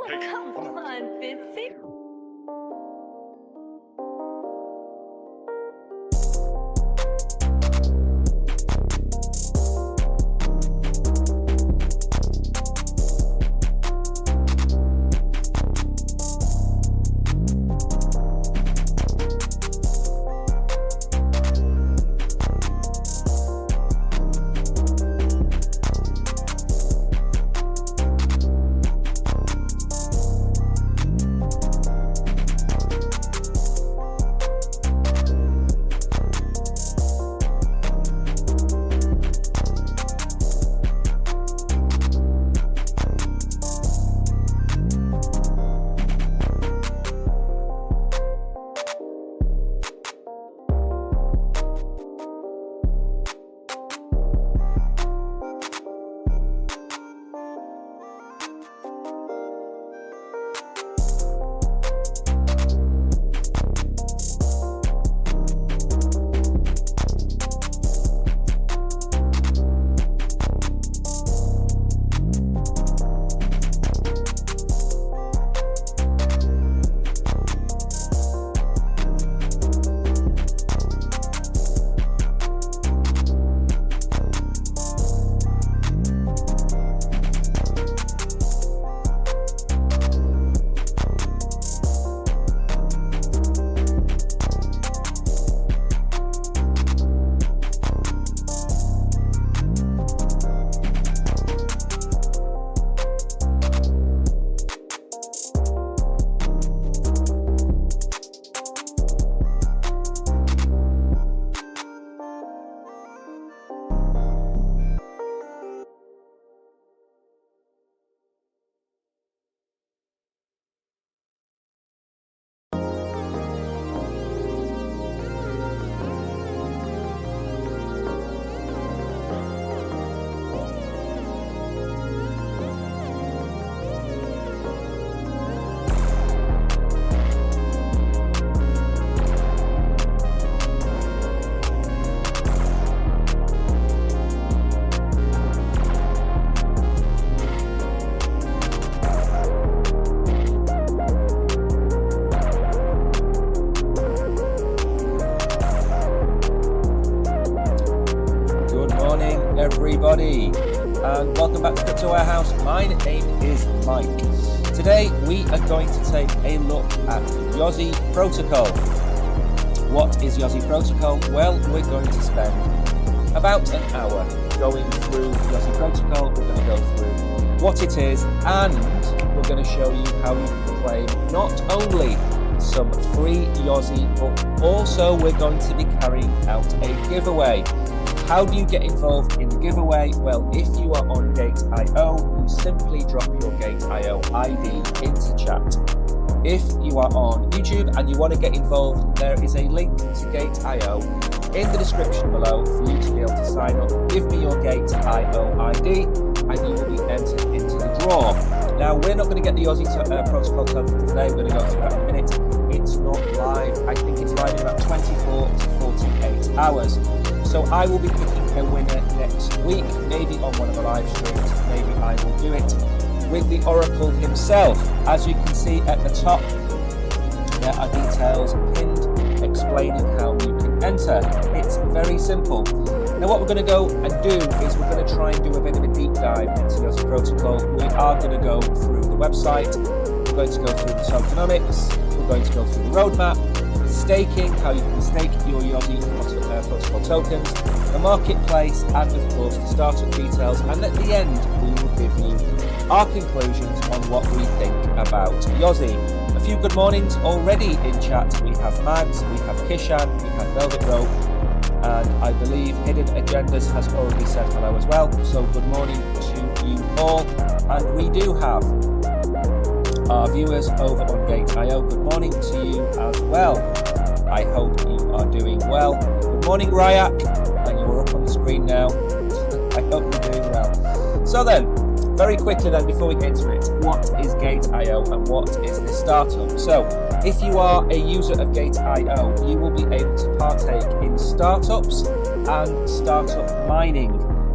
Come on, Fitzy. Everybody, and welcome back to Crypto Warehouse. My name is Mike. Today we are going to take a look at Yozi Protocol. What is Yozi Protocol? Well, we're going to spend about an hour going through Yozi Protocol. We're going to go through what it is, and we're going to show you how you can claim not only some free Yozi, but also we're going to be carrying out a giveaway. How do you get involved in the giveaway? Well, if you are on GateIO, you simply drop your GateIO ID into chat. If you are on YouTube and you want to get involved, there is a link to GateIO in the description below for you to be able to sign up. Give me your GateIO ID and you will be entered into the draw. Now, we're not going to get the Yozi protocol token today. We're going to go through that in a minute. It's not live. I think it's live in about 24 to 48 hours. So I will be picking a winner next week, maybe on one of the live streams. Maybe I will do it with the Oracle himself. As you can see at the top, there are details pinned explaining how you can enter. It's very simple. Now what we're going to go and do is we're going to try and do a bit of a deep dive into Yozi Protocol. We are going to go through the website, we're going to go through the tokenomics, we're going to go through the roadmap, staking, how you can stake your Yozi Protocol tokens, the marketplace, and of course the startup details. And at the end, we will give you our conclusions on what we think about Yozi. A few good mornings already in chat. We have Mags, we have Kishan, we have Velvet Rope, and I believe Hidden Agendas has already said hello as well. So good morning to you all. And we do have our viewers over on GateIO. Good morning to you as well. I hope you are doing well. Good morning, Ryak, and you're up on the screen now. I hope you're doing well. So then, very quickly then, before we get into it, what is GateIO and what is this startup? So, if you are a user of GateIO, you will be able to partake in startups and startup mining.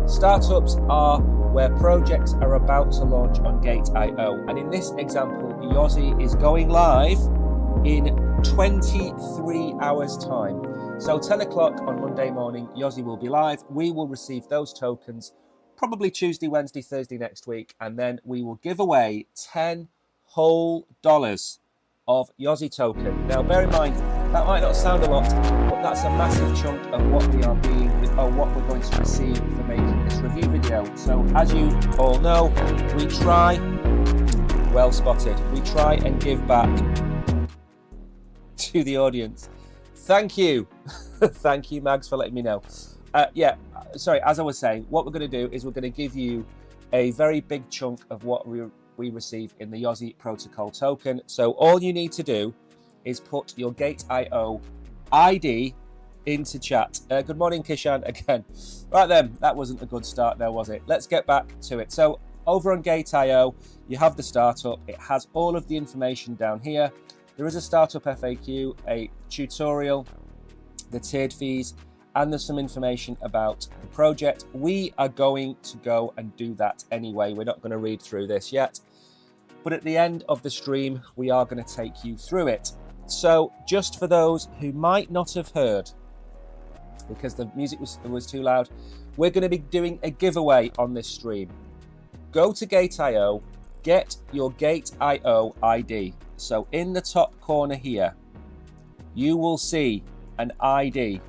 Startups are where projects are about to launch on GateIO. And in this example, Yozi is going live in 23 hours time. So 10 o'clock on Monday morning, Yozi will be live. We will receive those tokens probably Tuesday, Wednesday, Thursday next week. And then we will give away $10 whole of Yozi token. Now, bear in mind, that might not sound a lot, but that's a massive chunk of what we are being, or what we're going to receive for making this review video. So as you all know, we try, well spotted, we try and give back to the audience. Thank you. Thank you, Mags, for letting me know. Sorry, as I was saying, what we're going to do is we're going to give you a very big chunk of what we receive in the Yozi protocol token. So all you need to do is put your GateIO ID into chat. Good morning, Kishan, again. Right then, that wasn't a good start there, was it? Let's get back to it. So over on GateIO, you have the startup. It has all of the information down here. There is a startup FAQ, a tutorial, the tiered fees, and there's some information about the project. We are going to go and do that anyway. We're not going to read through this yet, but at the end of the stream, we are going to take you through it. So just for those who might not have heard, because the music was too loud, we're going to be doing a giveaway on this stream. Go to GateIO, get your GateIO ID. So in the top corner here, you will see an ID.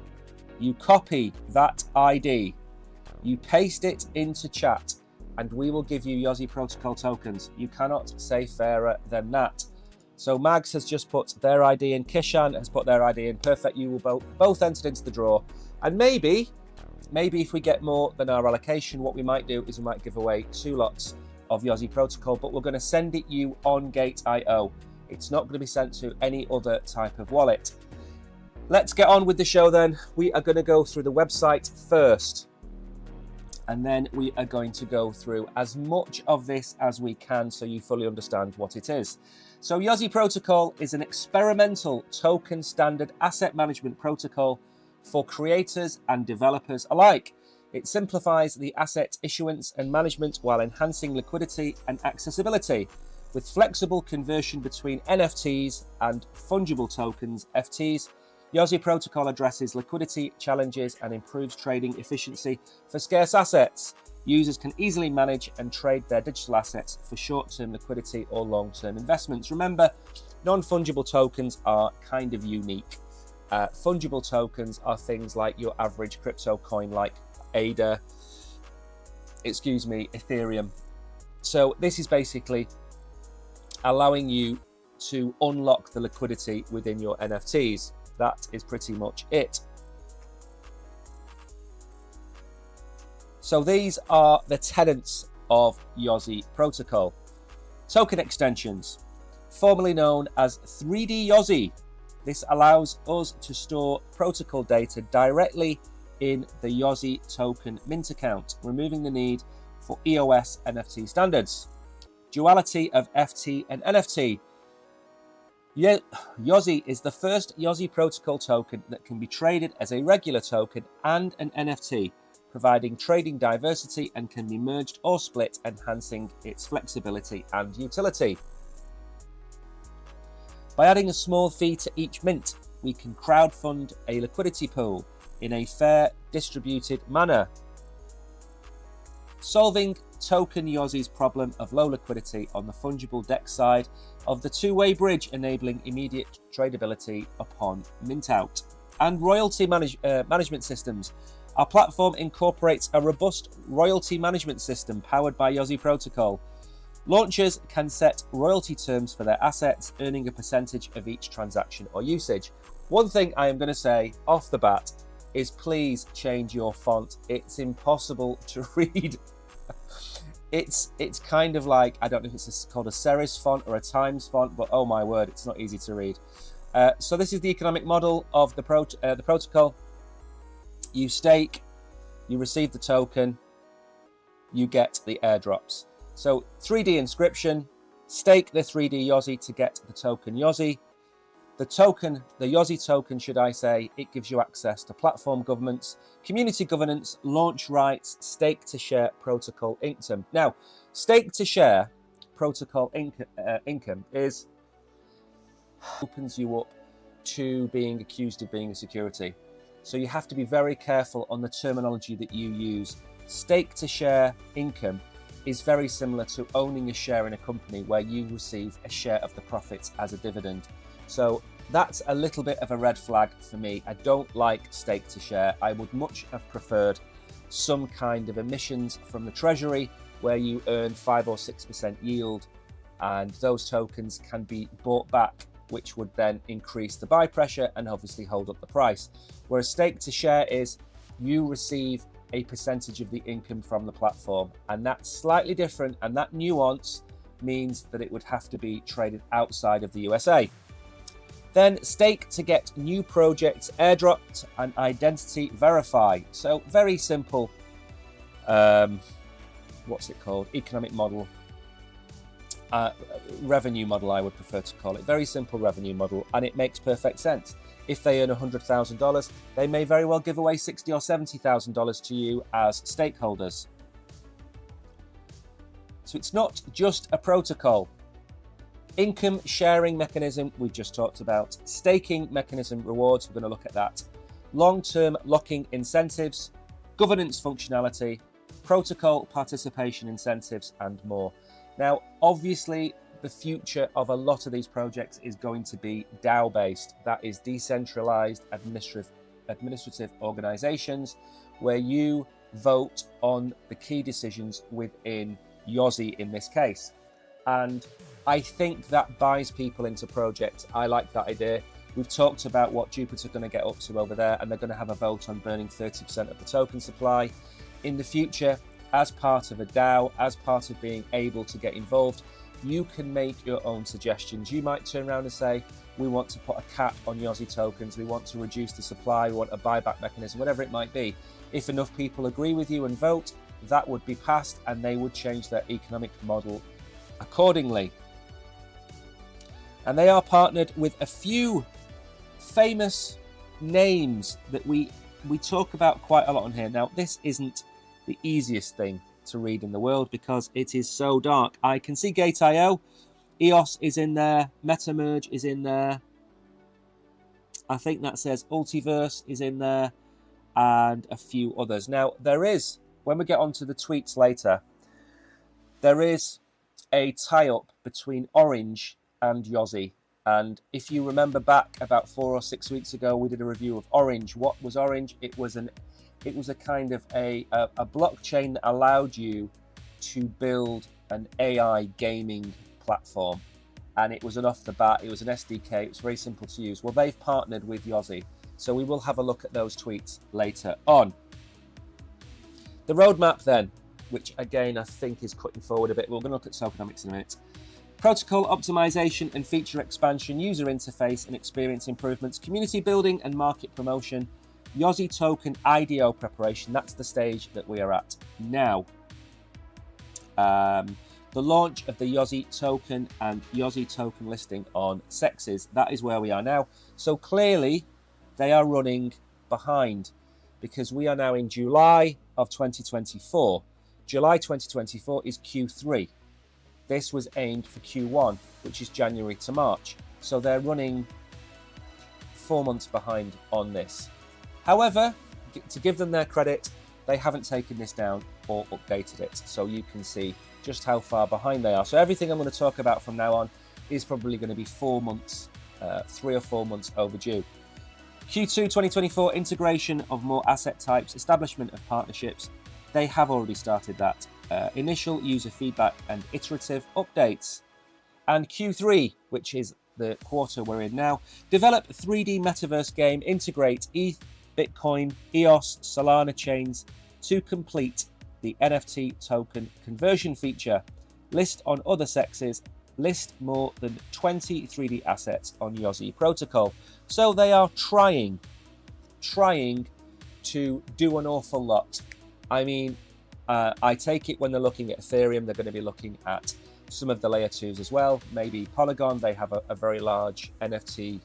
You copy that ID, you paste it into chat, and we will give you Yozi protocol tokens. You cannot say fairer than that. So Mags has just put their ID in, Kishan has put their ID in. Perfect, you will both entered into the draw. And maybe if we get more than our allocation, what we might do is we might give away 2 lots of Yozi protocol, but we're going to send it you on GateIO. It's not going to be sent to any other type of wallet. Let's get on with the show then. We are going to go through the website first, and then we are going to go through as much of this as we can so you fully understand what it is. So Yozi protocol is an experimental token standard asset management protocol for creators and developers alike. It simplifies the asset issuance and management while enhancing liquidity and accessibility. With flexible conversion between NFTs and fungible tokens, FTs, Yozi protocol addresses liquidity challenges and improves trading efficiency for scarce assets. Users can easily manage and trade their digital assets for short-term liquidity or long-term investments. Remember, non-fungible tokens are kind of unique. Fungible tokens are things like your average crypto coin like Ethereum. So this is basically allowing you to unlock the liquidity within your NFTs. That is pretty much it. So these are the tenets of Yozi protocol. Token extensions, formerly known as 3D Yozi. This allows us to store protocol data directly in the Yozi token mint account, removing the need for EOS NFT standards. Duality of FT and NFT. Yozi is the first Yozi protocol token that can be traded as a regular token and an NFT, providing trading diversity and can be merged or split, enhancing its flexibility and utility. By adding a small fee to each mint, we can crowdfund a liquidity pool in a fair, distributed manner, solving token Yozi's problem of low liquidity on the fungible DEX side of the two-way bridge, enabling immediate tradability upon mint out. And royalty management systems. Our platform incorporates a robust royalty management system powered by Yozi protocol. Launchers can set royalty terms for their assets, earning a percentage of each transaction or usage. One thing I am going to say off the bat is please change your font. It's impossible to read. It's kind of like, I don't know if it's called a Serif font or a Times font, but oh my word, it's not easy to read. So this is the economic model of the protocol. You stake, you receive the token, you get the airdrops. So 3D inscription, stake the 3D Yozi to get the token Yozi. The token, the Yozi token, should I say, it gives you access to platform governance, community governance, launch rights, stake to share protocol income. Now, stake to share protocol income is opens you up to being accused of being a security. So you have to be very careful on the terminology that you use. Stake to share income is very similar to owning a share in a company where you receive a share of the profits as a dividend. So that's a little bit of a red flag for me. I don't like stake to share. I would much have preferred some kind of emissions from the treasury where you earn 5 or 6% yield, and those tokens can be bought back, which would then increase the buy pressure and obviously hold up the price. Whereas stake to share is you receive a percentage of the income from the platform, and that's slightly different, and that nuance means that it would have to be traded outside of the USA. Then stake to get new projects airdropped and identity verify. So very simple, what's it called? Economic model. Revenue model, I would prefer to call it. Very simple revenue model, and it makes perfect sense. If they earn $100,000, they may very well give away $60,000 or $70,000 to you as stakeholders. So it's not just a protocol. Income sharing mechanism, we've just talked about. Staking mechanism rewards, we're going to look at that. Long-term locking incentives, governance functionality, protocol participation incentives, and more. Now, obviously, the future of a lot of these projects is going to be DAO-based. That is decentralized administrative organizations where you vote on the key decisions within Yozi in this case. And I think that buys people into projects. I like that idea. We've talked about what Jupiter are going to get up to over there, and they're going to have a vote on burning 30% of the token supply. In the future, as part of a DAO, as part of being able to get involved, you can make your own suggestions. You might turn around and say, we want to put a cap on Yozi tokens, we want to reduce the supply, we want a buyback mechanism, whatever it might be. If enough people agree with you and vote, that would be passed, and they would change their economic model accordingly. And they are partnered with a few famous names that we talk about quite a lot on here. Now, this isn't the easiest thing to read in the world because it is so dark. I can see GateIO, EOS is in there, MetaMerge is in there. I think that says Ultiverse is in there, and a few others. Now, there is, when we get onto the tweets later, there is a tie-up between Orange and Yozi. And if you remember back about 4 or 6 weeks ago, we did a review of Orange. What was Orange? It was a kind of a blockchain that allowed you to build an AI gaming platform. And it was an off the bat, it was an SDK, it was very simple to use. Well, they've partnered with Yozi. So we will have a look at those tweets later on. The roadmap then, which again I think is cutting forward a bit. We're going to look at tokenomics in a minute. Protocol optimization and feature expansion, user interface and experience improvements, community building and market promotion, Yozi token IDO preparation. That's the stage that we are at now. The launch of the Yozi token and Yozi token listing on Sexes. That is where we are now. So clearly they are running behind because we are now in July of 2024. July 2024 is Q3. This was aimed for Q1, which is January to March. So they're running 4 months behind on this. However, to give them their credit, they haven't taken this down or updated it. So you can see just how far behind they are. So everything I'm going to talk about from now on is probably going to be 4 months, 3 or 4 months overdue. Q2 2024, integration of more asset types, establishment of partnerships. They have already started that. Initial user feedback and iterative updates. And Q3, which is the quarter we're in now, develop a 3D metaverse game, integrate ETH, Bitcoin, EOS, Solana chains to complete the NFT token conversion feature. List on other sexes, list more than 20 3D assets on Yozi protocol. So they are trying to do an awful lot. I mean, I take it when they're looking at Ethereum, they're going to be looking at some of the layer 2s as well. Maybe Polygon, they have a very large NFT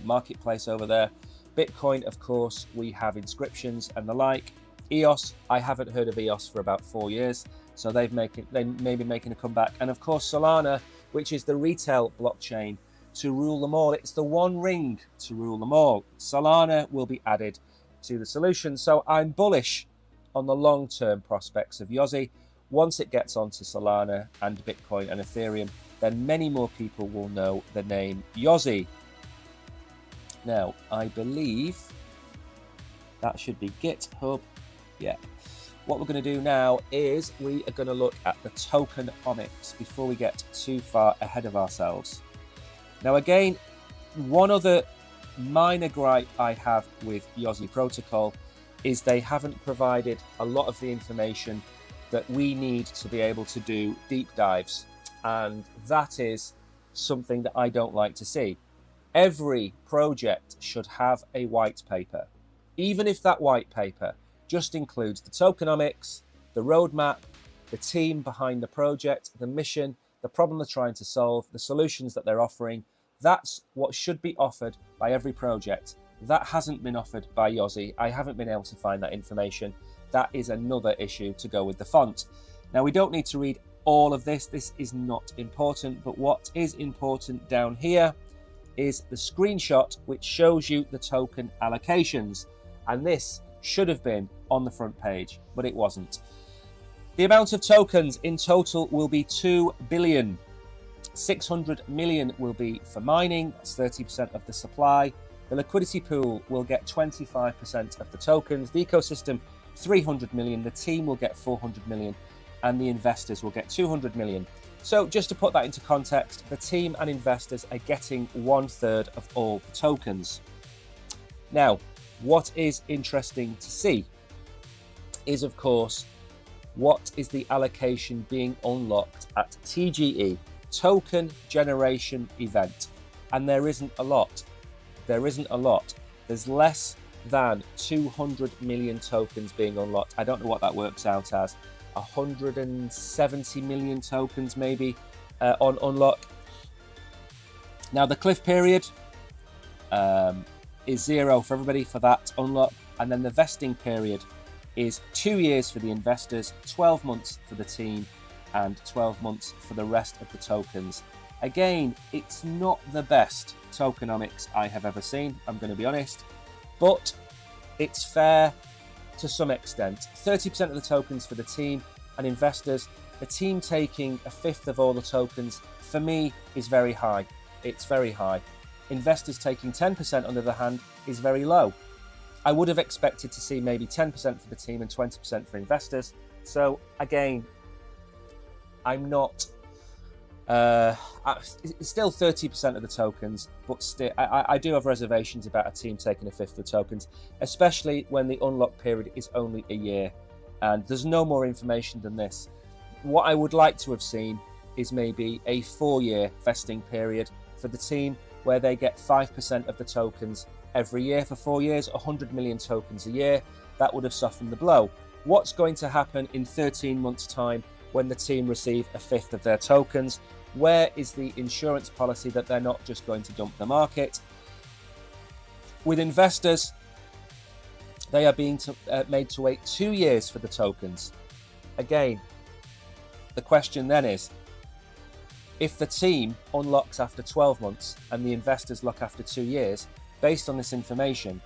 marketplace over there. Bitcoin, of course, we have inscriptions and the like. EOS, I haven't heard of EOS for about 4 years, so they may be making a comeback. And of course, Solana, which is the retail blockchain to rule them all. It's the one ring to rule them all. Solana will be added to the solution. So I'm bullish on the long-term prospects of Yozi. Once it gets onto Solana and Bitcoin and Ethereum, then many more people will know the name Yozi. Now, I believe that should be GitHub. Yeah. What we're going to do now is we are going to look at the tokenomics before we get too far ahead of ourselves. Now, again, one other minor gripe I have with Yozi Protocol is they haven't provided a lot of the information that we need to be able to do deep dives. And that is something that I don't like to see. Every project should have a white paper, even if that white paper just includes the tokenomics, the roadmap, the team behind the project, the mission, the problem they're trying to solve, the solutions that they're offering. That's what should be offered by every project. That hasn't been offered by Yozi. I haven't been able to find that information. That is another issue to go with the font. Now, we don't need to read all of this. This is not important, but what is important down here is the screenshot which shows you the token allocations. And this should have been on the front page, but it wasn't. The amount of tokens in total will be 2 billion. 600 million will be for mining, that's 30% of the supply. The liquidity pool will get 25% of the tokens. The ecosystem, 300 million. The team will get 400 million. And the investors will get 200 million. So just to put that into context, the team and investors are getting 1/3 of all the tokens. Now, what is interesting to see is, of course, what is the allocation being unlocked at TGE, Token Generation Event. And there isn't a lot. There isn't a lot. There's less than 200 million tokens being unlocked. I don't know what that works out as. 170 million tokens maybe on unlock. Now the cliff period is 0 for everybody for that unlock, and then the vesting period is 2 years for the investors, 12 months for the team, and 12 months for the rest of the tokens. Again, it's not the best tokenomics I have ever seen, I'm going to be honest, but it's fair to some extent. 30% of the tokens for the team and investors. The team taking 1/5 of all the tokens, for me, is very high. It's very high. Investors taking 10%, on the other hand, is very low. I would have expected to see maybe 10% for the team and 20% for investors. So again, I'm not... it's still 30% of the tokens, but still, I do have reservations about a team taking 1/5 of the tokens, especially when the unlock period is only a year, and there's no more information than this. What I would like to have seen is maybe a 4-year vesting period for the team, where they get 5% of the tokens every year for 4 years, 100 million tokens a year. That would have softened the blow. What's going to happen in 13 months' time when the team receive 1/5 of their tokens? Where is the insurance policy that they're not just going to dump the market? With investors, they are being made to wait 2 years for the tokens. Again, the question then is, if the team unlocks after 12 months and the investors lock after 2 years, based on this information,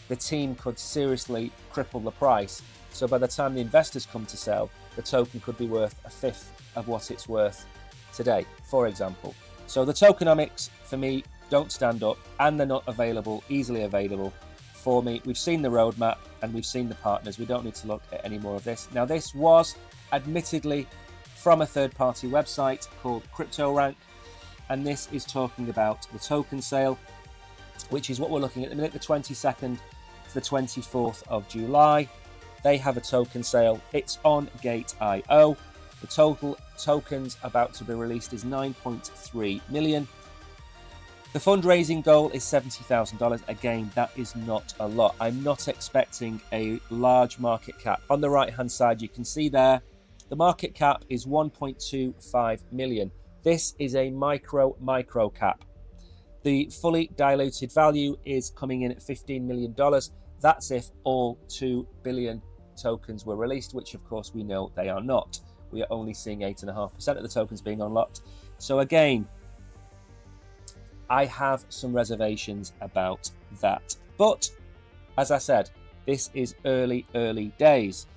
the team could seriously cripple the price. So by the time the investors come to sell, the token could be worth 1/5 of what it's worth today, for example. So the tokenomics, for me, don't stand up, and they're not easily available for me. We've seen the roadmap and we've seen the partners. We don't need to look at any more of this. Now, this was admittedly from a third-party website called CryptoRank, and this is talking about the token sale, which is what we're looking at the minute, the 22nd to the 24th of July. They have a token sale. It's on GateIO. The total tokens about to be released is 9.3 million. The fundraising goal is $70,000. Again, that is not a lot. I'm not expecting a large market cap. On the right-hand side, you can see there, the market cap is 1.25 million. This is a micro cap. The fully diluted value is coming in at $15 million. That's if all 2 billion tokens were released, which of course we know they are not. We are only seeing 8.5% of the tokens being unlocked. So again, I have some reservations about that. But as I said, this is early days.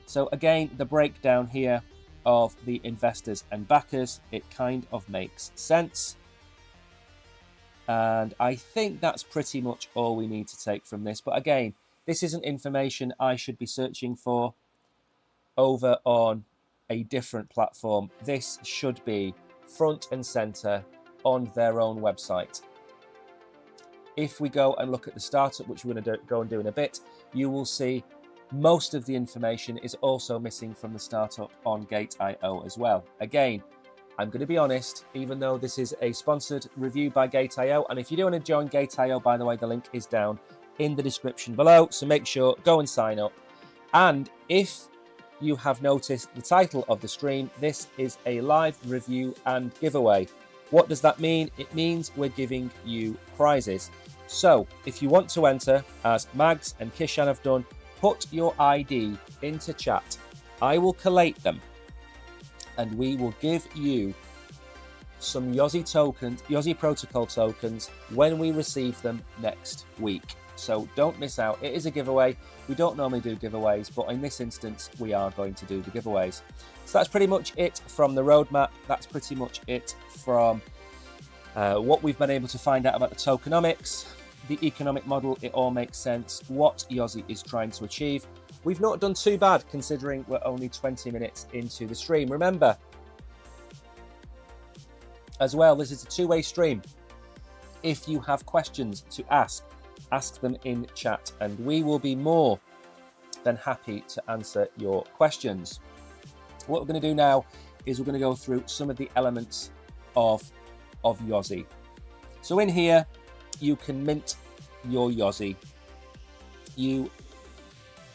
So again, the breakdown here of the investors and backers, it kind of makes sense. And I think that's pretty much all we need to take from this. But again, this isn't information I should be searching for over on a different platform. This should be front and center on their own website. If we go and look at the startup, which we're going to go and do in a bit, you will see most of the information is also missing from the startup on GateIO as well. Again, I'm going to be honest, even though this is a sponsored review by GateIO, and if you do want to join GateIO, by the way, the link is down in the description below, so make sure, go and sign up. And if you have noticed the title of the stream, this is a live review and giveaway. What does that mean? It means we're giving you prizes. So if you want to enter, as Mags and Kishan have done, put your ID into chat. I will collate them and we will give you some Yozi tokens, Yozi protocol tokens, when we receive them next week. So don't miss out. It is a giveaway. We don't normally do giveaways, but in this instance, we are going to do the giveaways. So that's pretty much it from the roadmap. That's pretty much it from what we've been able to find out about the tokenomics, the economic model. It all makes sense. What Yozi is trying to achieve. We've not done too bad considering we're only 20 minutes into the stream. Remember, as well, this is a two-way stream. If you have questions to ask them in chat and we will be more than happy to answer your questions. What we're going to do now is we're going to go through some of the elements of Yozi. So in here, you can mint your Yozi. You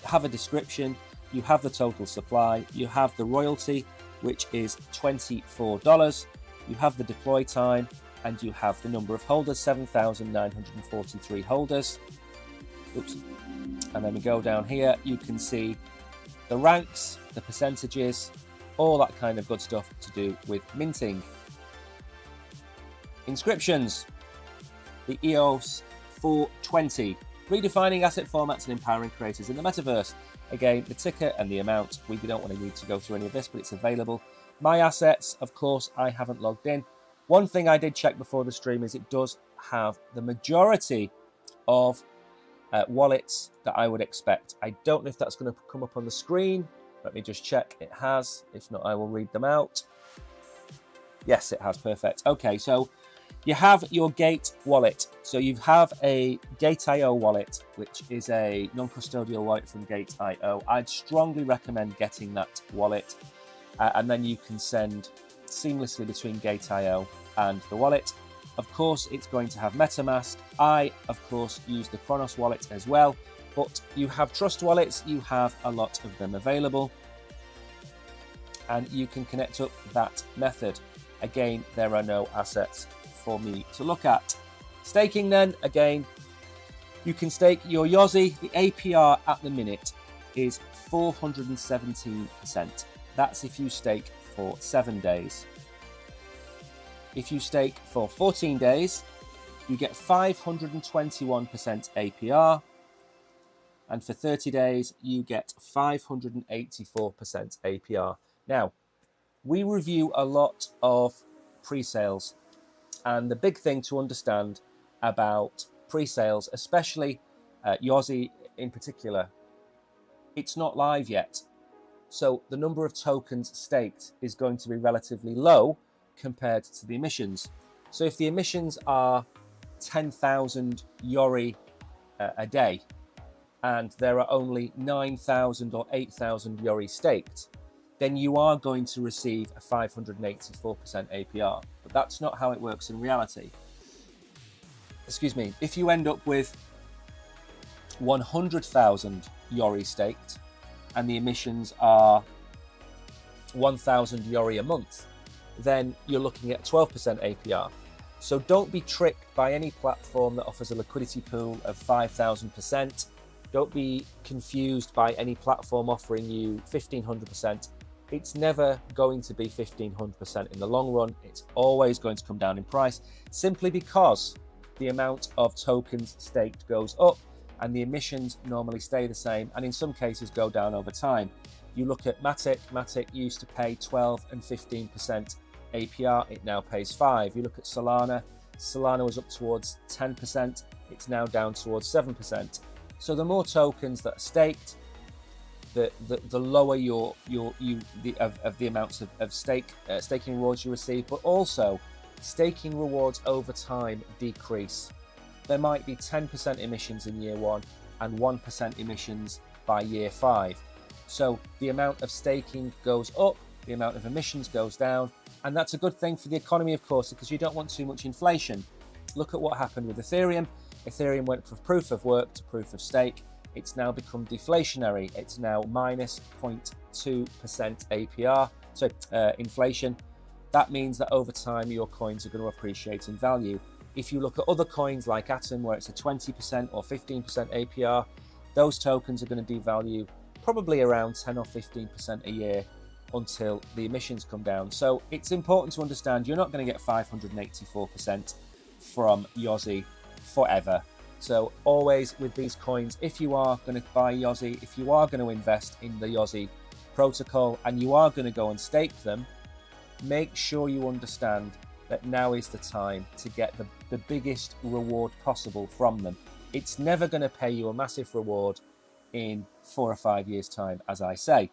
have a description, you have the total supply, you have the royalty, which is $24, you have the deploy time, and you have the number of holders, 7,943 holders. Oops. And then we go down here, you can see the ranks, the percentages, all that kind of good stuff to do with minting. Inscriptions, the EOS 420, redefining asset formats and empowering creators in the metaverse. Again, the ticker and the amount, we don't want to need to go through any of this, but it's available. My assets, of course, I haven't logged in. One thing I did check before the stream is it does have the majority of wallets that I would expect. I don't know if that's going to come up on the screen. Let me just check. It has. If not, I will read them out. Yes, it has. Perfect. Okay, so you have your Gate wallet. So you have a GateIO wallet, which is a non-custodial wallet from GateIO. I'd strongly recommend getting that wallet, and then you can send seamlessly between GateIO and the wallet. Of course, it's going to have MetaMask. I, of course, use the Chronos wallet as well, but you have trust wallets. You have a lot of them available, and you can connect up that method. Again, there are no assets for me to look at. Staking then, again, you can stake your Yozi. The APR at the minute is 417%. That's if you stake for 7 days. If you stake for 14 days, you get 521% APR. And for 30 days, you get 584% APR. Now, we review a lot of pre-sales, and the big thing to understand about pre-sales, especially Yozi in particular, it's not live yet. So the number of tokens staked is going to be relatively low compared to the emissions. So if the emissions are 10,000 Yori a day, and there are only 9,000 or 8,000 Yori staked, then you are going to receive a 584% APR. But that's not how it works in reality. Excuse me. If you end up with 100,000 Yori staked and the emissions are 1,000 Yori a month, then you're looking at 12% APR. So don't be tricked by any platform that offers a liquidity pool of 5,000%. Don't be confused by any platform offering you 1,500%. It's never going to be 1,500% in the long run. It's always going to come down in price, simply because the amount of tokens staked goes up and the emissions normally stay the same, and in some cases go down over time. You look at Matic. Matic used to pay 12 and 15% APR. It now pays 5. You look at Solana. Solana was up towards 10%. It's now down towards 7%. So the more tokens that are staked, the lower the amounts of staking rewards you receive, but also staking rewards over time decrease. There might be 10% emissions in year 1 and 1% emissions by year 5. So the amount of staking goes up, the amount of emissions goes down, and that's a good thing for the economy, of course, because you don't want too much inflation. Look at what happened with Ethereum. Ethereum went from proof of work to proof of stake. It's now become deflationary. It's now minus 0.2% APR, so inflation. That means that over time your coins are going to appreciate in value. If you look at other coins like Atom, where it's a 20% or 15% APR, those tokens are going to devalue probably around 10 or 15% a year until the emissions come down. So it's important to understand you're not going to get 584% from Yozi forever. So always with these coins, if you are going to buy Yozi, if you are going to invest in the Yozi protocol and you are going to go and stake them, make sure you understand that now is the time to get the biggest reward possible from them. It's never going to pay you a massive reward in 4 or 5 years' time, as I say.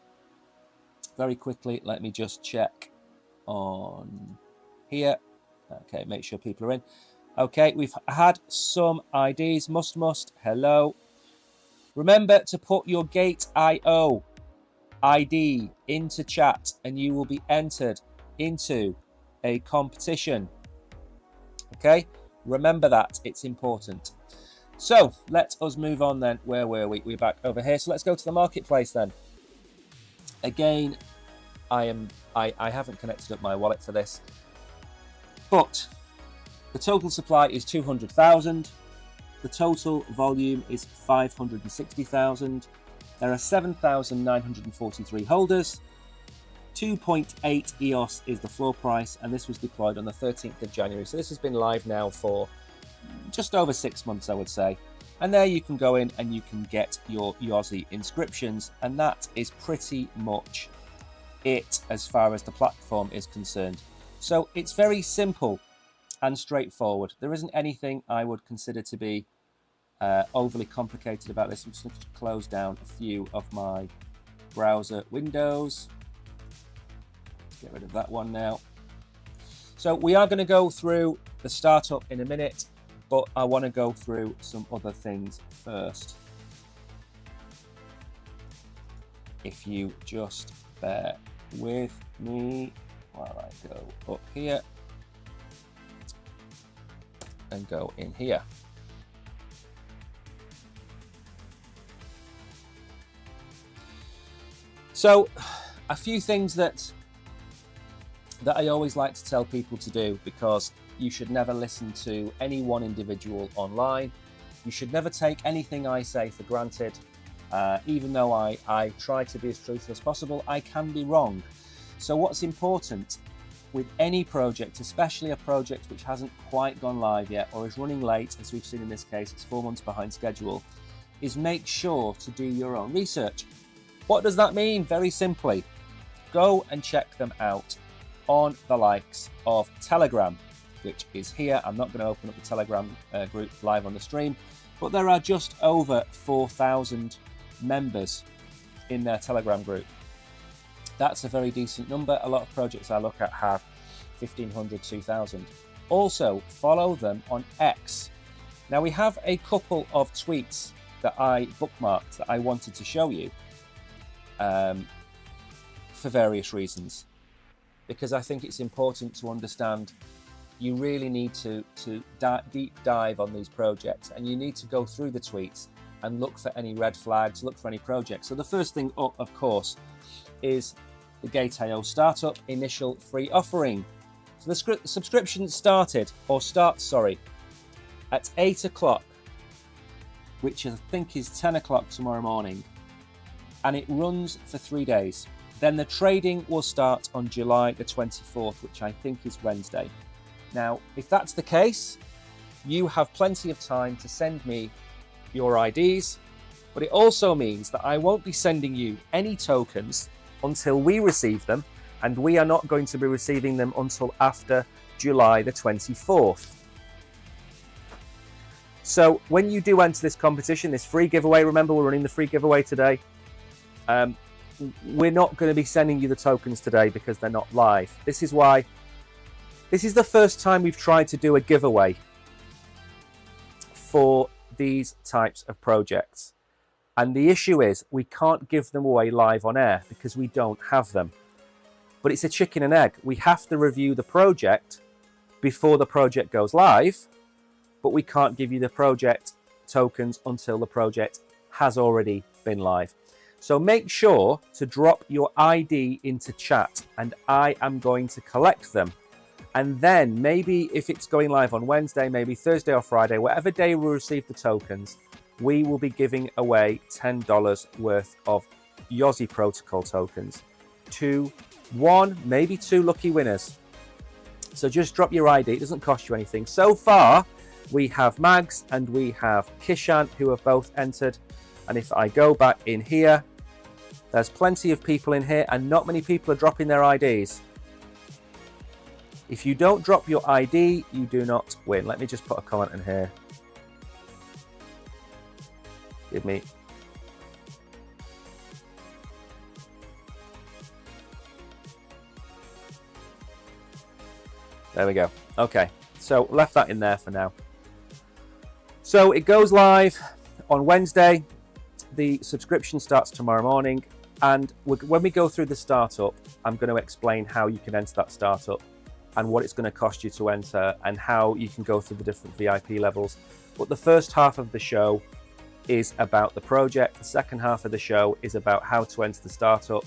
Very quickly, let me just check on here. Okay, make sure people are in. Okay, we've had some IDs. Must, hello. Remember to put your GateIO ID into chat and you will be entered into a competition. Okay, remember that, it's important. So let us move on then. Where were we? We're back over here. So let's go to the marketplace then. Again, I haven't connected up my wallet for this, but the total supply is 200,000. The total volume is 560,000. There are 7,943 holders. 2.8 EOS is the floor price, and this was deployed on the 13th of January. So this has been live now for just over 6 months, I would say. And there you can go in and you can get your Yozi inscriptions, and that is pretty much it as far as the platform is concerned. So it's very simple and straightforward. There isn't anything I would consider to be overly complicated about this. I'm just going to close down a few of my browser windows. Get rid of that one now. So we are going to go through the startup in a minute, but I want to go through some other things first. If you just bear with me while I go up here and go in here. So a few things that I always like to tell people to do, because you should never listen to any one individual online. You should never take anything I say for granted. Even though I try to be as truthful as possible, I can be wrong. So what's important with any project, especially a project which hasn't quite gone live yet or is running late, as we've seen in this case, it's 4 months behind schedule, is make sure to do your own research. What does that mean? Very simply, go and check them out on the likes of Telegram, which is here. I'm not going to open up the Telegram group live on the stream, but there are just over 4,000 members in their Telegram group. That's a very decent number. A lot of projects I look at have 1,500, 2,000. Also, follow them on X. Now, we have a couple of tweets that I bookmarked that I wanted to show you for various reasons, because I think it's important to understand you really need to deep dive on these projects, and you need to go through the tweets and look for any red flags, look for any projects. So the first thing up, of course, is the GateIO Startup Initial Free Offering. So the subscription starts, at 8 o'clock, which I think is 10 o'clock tomorrow morning, and it runs for 3 days. Then the trading will start on July the 24th, which I think is Wednesday. Now, if that's the case, you have plenty of time to send me your IDs, but it also means that I won't be sending you any tokens until we receive them, and we are not going to be receiving them until after July the 24th. So when you do enter this competition, this free giveaway, remember we're running the free giveaway today, we're not going to be sending you the tokens today because they're not live. This is the first time we've tried to do a giveaway for these types of projects. And the issue is we can't give them away live on air because we don't have them. But it's a chicken and egg. We have to review the project before the project goes live, but we can't give you the project tokens until the project has already been live. So make sure to drop your ID into chat and I am going to collect them. And then maybe if it's going live on Wednesday, maybe Thursday or Friday, whatever day we receive the tokens, we will be giving away $10 worth of Yozi Protocol tokens to 1, maybe 2 lucky winners. So just drop your ID. It doesn't cost you anything. So far, we have Mags and we have Kishan who have both entered. And if I go back in here, there's plenty of people in here and not many people are dropping their IDs. If you don't drop your ID, you do not win. Let me just put a comment in here. Give me. There we go. Okay, so left that in there for now. So it goes live on Wednesday. The subscription starts tomorrow morning. And when we go through the startup, I'm going to explain how you can enter that startup and what it's going to cost you to enter and how you can go through the different VIP levels. But the first half of the show is about the project. The second half of the show is about how to enter the startup,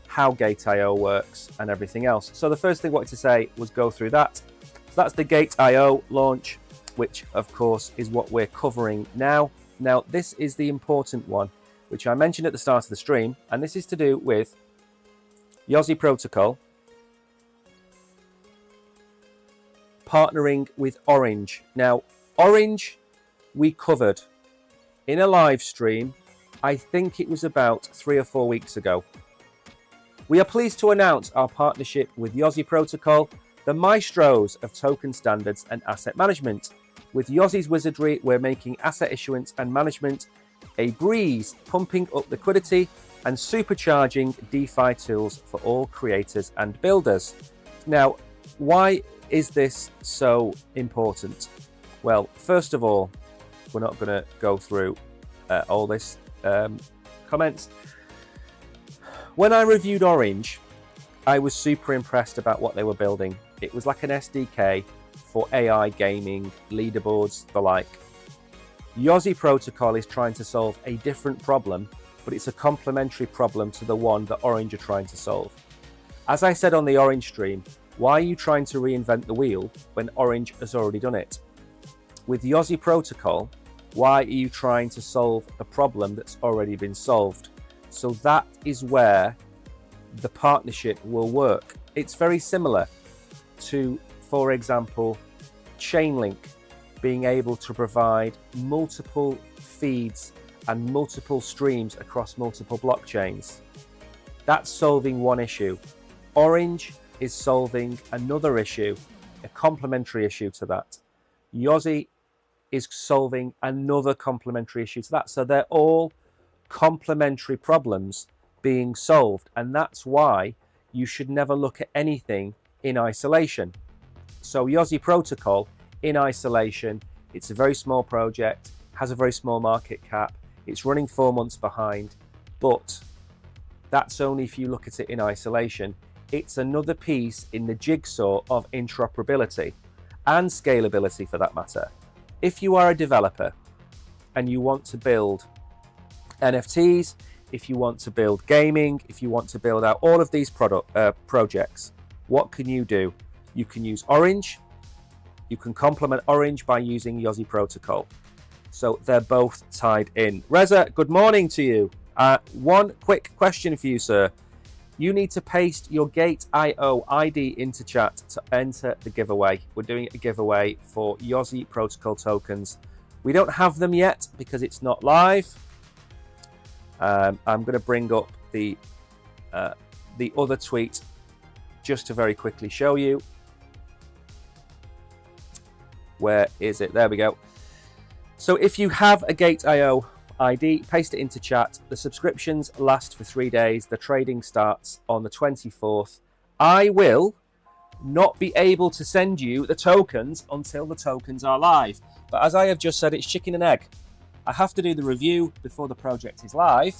how GateIO works and everything else. So the first thing I wanted to say was go through that. So that's the GateIO launch, which of course is what we're covering now. Now, this is the important one, which I mentioned at the start of the stream, and this is to do with Yozi Protocol partnering with Orange. Now, Orange we covered in a live stream, I think it was about 3 or 4 weeks ago. We are pleased to announce our partnership with Yozi Protocol, the maestros of token standards and asset management. With Yozi's wizardry, we're making asset issuance and management a breeze, pumping up liquidity and supercharging DeFi tools for all creators and builders. Now, why is this so important? Well, first of all, we're not going to go through all this comments. When I reviewed Orange, I was super impressed about what they were building. It was like an SDK for AI gaming, leaderboards, the like. Yozi Protocol is trying to solve a different problem, but it's a complementary problem to the one that Orange are trying to solve. As I said on the Orange stream, why are you trying to reinvent the wheel when Orange has already done it? With Yozi Protocol, why are you trying to solve a problem that's already been solved? So that is where the partnership will work. It's very similar to, for example, Chainlink being able to provide multiple feeds and multiple streams across multiple blockchains. That's solving one issue. Orange is solving another issue, a complementary issue to that. Yozi is solving another complementary issue to that. So they're all complementary problems being solved. And that's why you should never look at anything in isolation. So Yozi Protocol in isolation, it's a very small project, has a very small market cap, it's running 4 months behind, but that's only if you look at it in isolation. It's another piece in the jigsaw of interoperability and scalability for that matter. If you are a developer and you want to build NFTs, if you want to build gaming, if you want to build out all of these projects, what can you do? You can use Orange. You can complement Orange by using Yozi Protocol. So they're both tied in. Reza, good morning to you. One quick question for you, sir. You need to paste your GateIO ID into chat to enter the giveaway. We're doing a giveaway for Yozi Protocol tokens. We don't have them yet because it's not live. I'm going to bring up the other tweet just to very quickly show you. Where is it? There we go. So if you have a GateIO ID, paste it into chat. The subscriptions last for 3 days. The trading starts on the 24th. I will not be able to send you the tokens until the tokens are live. But as I have just said, it's chicken and egg. I have to do the review before the project is live,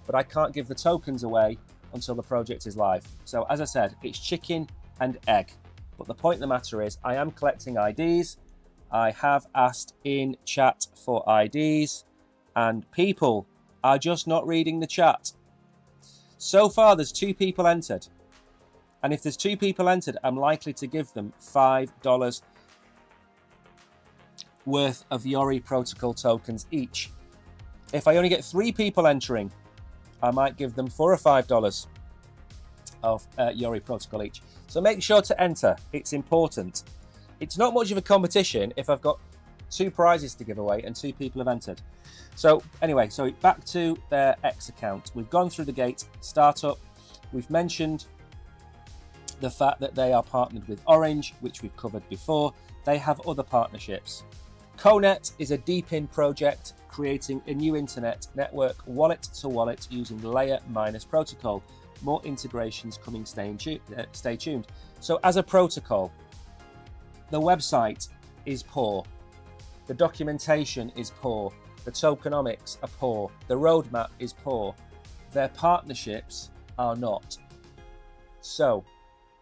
but I can't give the tokens away until the project is live. So as I said, it's chicken and egg. But the point of the matter is I am collecting IDs. I have asked in chat for IDs and people are just not reading the chat. So far, there's 2 people entered. And if there's 2 people entered, I'm likely to give them $5 worth of Yozi Protocol tokens each. If I only get 3 people entering, I might give them $4 or $5 of Yozi Protocol each. So make sure to enter. It's important. It's not much of a competition if I've got 2 prizes to give away and 2 people have entered. So anyway, so back to their X account. We've gone through the Gate startup. We've mentioned the fact that they are partnered with Orange, which we've covered before. They have other partnerships. CoNet is a deep-in project creating a new internet network wallet to wallet using layer minus protocol. More integrations coming, stay tuned. So as a protocol, the website is poor. The documentation is poor. The tokenomics are poor. The roadmap is poor. Their partnerships are not. So